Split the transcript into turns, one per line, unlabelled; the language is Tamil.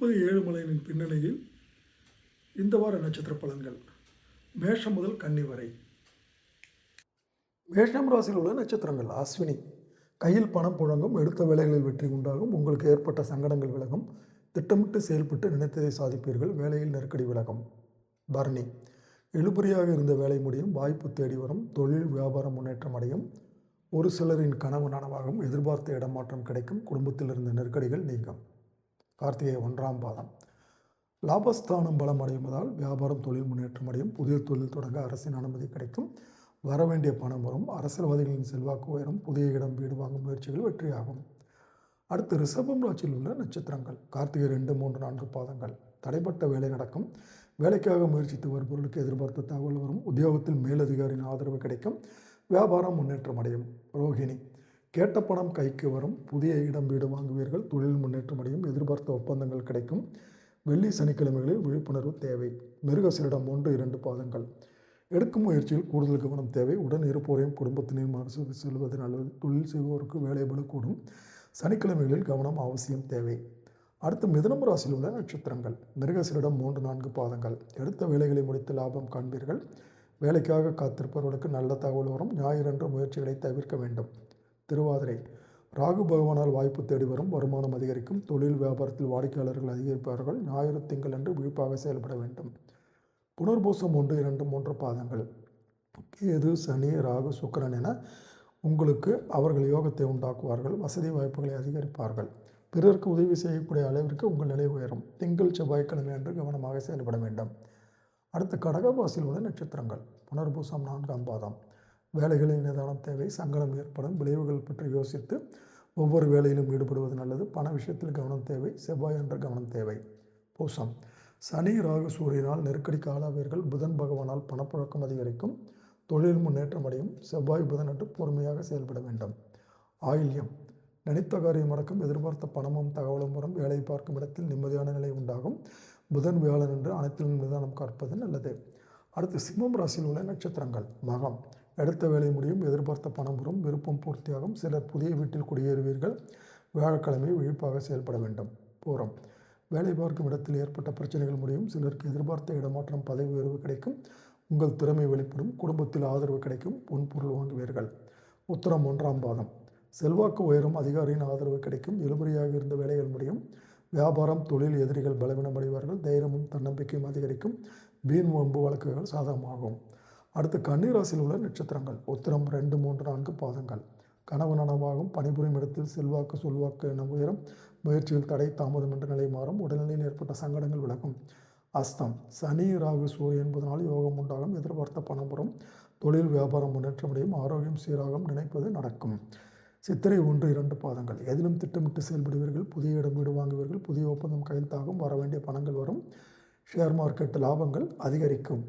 திருப்பதி ஏழுமலையின் பின்னணியில் இந்த வார நட்சத்திர பலன்கள். மேஷம் முதல் கன்னி வரை. மேஷம் ராசியில் உள்ள நட்சத்திரங்கள். அஸ்வினி. கையில் பணம் புழங்கும், எடுத்த வேலைகளில் வெற்றி உண்டாகும், உங்களுக்கு ஏற்பட்ட சங்கடங்கள் விலகும், திட்டமிட்டு செயல்பட்டு நினைத்ததை சாதிப்பீர்கள், வேலையில் நெருக்கடி விலகும். பரணி. இழுபறியாக இருந்த வேலை முடியும், வாய்ப்பு தேடி வரும், தொழில் வியாபாரம் முன்னேற்றம் அடையும், ஒரு சிலரின் கனவு நனவாகும், எதிர்பார்த்த இடமாற்றம் கிடைக்கும், குடும்பத்தில் இருந்த நெருக்கடிகள் நீங்கும். கார்த்திகை 1ஆம் பாதம். லாபஸ்தானம் பலம் அடைவதால் வியாபாரம் தொழில் முன்னேற்றம் அடையும், புதிய தொழில் தொடங்க அரசின் அனுமதி கிடைக்கும், வரவேண்டிய பணம் வரும், அரசியல்வாதிகளின் செல்வாக்கு உயரும், புதிய இடம் வீடு வாங்கும் முயற்சிகள் வெற்றியாகும். அடுத்து ரிஷபம் ராசியில் உள்ள நட்சத்திரங்கள். கார்த்திகை 2, 3, 4 பாதங்கள். தடைப்பட்ட வேலை நடக்கும், வேலைக்காக முயற்சித்து வருபவர்களுக்கு எதிர்பார்த்த தகவல் வரும், உத்தியோகத்தில் மேலதிகாரியின் ஆதரவு கிடைக்கும், வியாபாரம் முன்னேற்றம் அடையும். ரோஹிணி. கேட்ட பணம் கைக்கு வரும், புதிய இடம் வீடு வாங்குவீர்கள், தொழில் முன்னேற்றம் அடையும், எதிர்பார்த்த ஒப்பந்தங்கள் கிடைக்கும், வெள்ளி சனிக்கிழமைகளில் விழிப்புணர்வு தேவை. மிருகசீரிடம் 1, 2 பாதங்கள். எடுக்கும் முயற்சியில் கூடுதல் கவனம் தேவை, உடன் இருப்போரையும் குடும்பத்தினையும் அரசு செல்வது நல்லது, தொழில் செய்வோருக்கு வேலை பளு கூடும், சனிக்கிழமைகளில் கவனம் அவசியம் தேவை. அடுத்து மிதுனம் ராசியில் உள்ள நட்சத்திரங்கள். மிருகசீரிடம் 3, 4 பாதங்கள். எடுத்த வேலைகளை முடித்து லாபம் காண்பீர்கள், வேலைக்காக காத்திருப்பவர்களுக்கு நல்ல தகவல் வரும், ஞாயிறன்று முயற்சிகளை தவிர்க்க வேண்டும். திருவாதிரை. ராகு பகவானால் வாய்ப்பு தேடி வரும், வருமானம் அதிகரிக்கும், தொழில் வியாபாரத்தில் வாடிக்கையாளர்கள் அதிகரிப்பார்கள், ஞாயிறு திங்கள் என்று விழிப்பாக செயல்பட வேண்டும். புனர்பூசம் 1, 2, 3 பாதங்கள். கேது, சனி, ராகு, சுக்கிரன் என உங்களுக்கு அவர்கள் யோகத்தை உண்டாக்குவார்கள், வசதி வாய்ப்புகளை அதிகரிப்பார்கள், பிறருக்கு உதவி செய்யக்கூடிய அளவிற்கு உங்கள் நிலை உயரும், திங்கள் செவ்வாய்க்கிழமை என்று கவனமாக செயல்பட வேண்டும். அடுத்து கடகராசியில் உள்ள நட்சத்திரங்கள். புனர்பூசம் 4ஆம் பாதம். வேலைகளில் நிதானம் தேவை, சங்கடம் ஏற்படும், விளைவுகள் பற்றி யோசித்து ஒவ்வொரு வேலையிலும் ஈடுபடுவது நல்லது, பண விஷயத்தில் கவனம் தேவை, செவ்வாய் என்ற கவனம் தேவை. பூசம். சனி, ராகு, சூரியனால் நெருக்கடிக்கு ஆளாவீர்கள், புதன் பகவானால் பணப்புழக்கம் அதிகரிக்கும், தொழில் முன்னேற்றம் அடையும், செவ்வாய் புதன் என்று பொறுமையாக செயல்பட வேண்டும். ஆயில்யம். நினைத்த காரியம் நடக்கும், எதிர்பார்த்த பணமும் தகவலும் வரும், வேலை பார்க்கும் இடத்தில் நிம்மதியான நிலை உண்டாகும், புதன் வியாழன் என்று அனைத்திலும் நிதானம் காப்பது நல்லது. அடுத்து சிம்மம் ராசியில் உள்ள நட்சத்திரங்கள். மகம். எடுத்த வேலை முடியும், எதிர்பார்த்த பணம் வரும், விருப்பம் பூர்த்தியாகும், சிலர் புதிய வீட்டில் குடியேறுவீர்கள், வியாழக்கிழமை விழிப்பாக செயல்பட வேண்டும். பூரம். வேலை பார்க்கும் இடத்தில் ஏற்பட்ட பிரச்சனைகள் முடியும், சிலருக்கு எதிர்பார்த்த இடமாற்றம் பதவி உயர்வு கிடைக்கும், உங்கள் திறமை வெளிப்படும், குடும்பத்தில் ஆதரவு கிடைக்கும், பொன்பொருள் வாங்குவீர்கள். உத்திரம் 1ஆம் பாதம். செல்வாக்கு உயரும், அதிகாரியின் ஆதரவு கிடைக்கும், இழுபறியாக இருந்த வேலைகள் முடியும், வியாபாரம் தொழில் எதிரிகள் பலவீனம் அடைவார்கள், தைரியமும் தன்னம்பிக்கையும் அதிகரிக்கும், வீண் வம்பு வழக்குகள் சாதகமாகும். அடுத்து கன்னிராசியில் உள்ள நட்சத்திரங்கள். உத்திரம் 2, 3, 4 பாதங்கள். கனவு நனவாகும், பணிபுரியும் இடத்தில் செல்வாக்கு சொல்வாக்கு என உயரும், முயற்சியில் தடை தாமதம் என்ற நிலை மாறும், உடல்நிலையில் ஏற்பட்ட சங்கடங்கள் விலகும். அஸ்தம். சனி, ராகு, சூரியன் என்பதனால் யோகம் உண்டாகும், எதிர்பார்த்த பணம் வரும், தொழில் வியாபாரம் முன்னேற்றமடையும், ஆரோக்கியம் சீராகும், நினைப்பது நடக்கும். சித்திரை 1, 2 பாதங்கள். எதிலும் திட்டமிட்டு செயல்படுவீர்கள், புதிய இடம் வீடு வாங்குவீர்கள், புதிய ஒப்பந்தம் கையெழுத்தாகும், வரவேண்டிய பணங்கள் வரும், ஷேர் மார்க்கெட் லாபங்கள் அதிகரிக்கும்.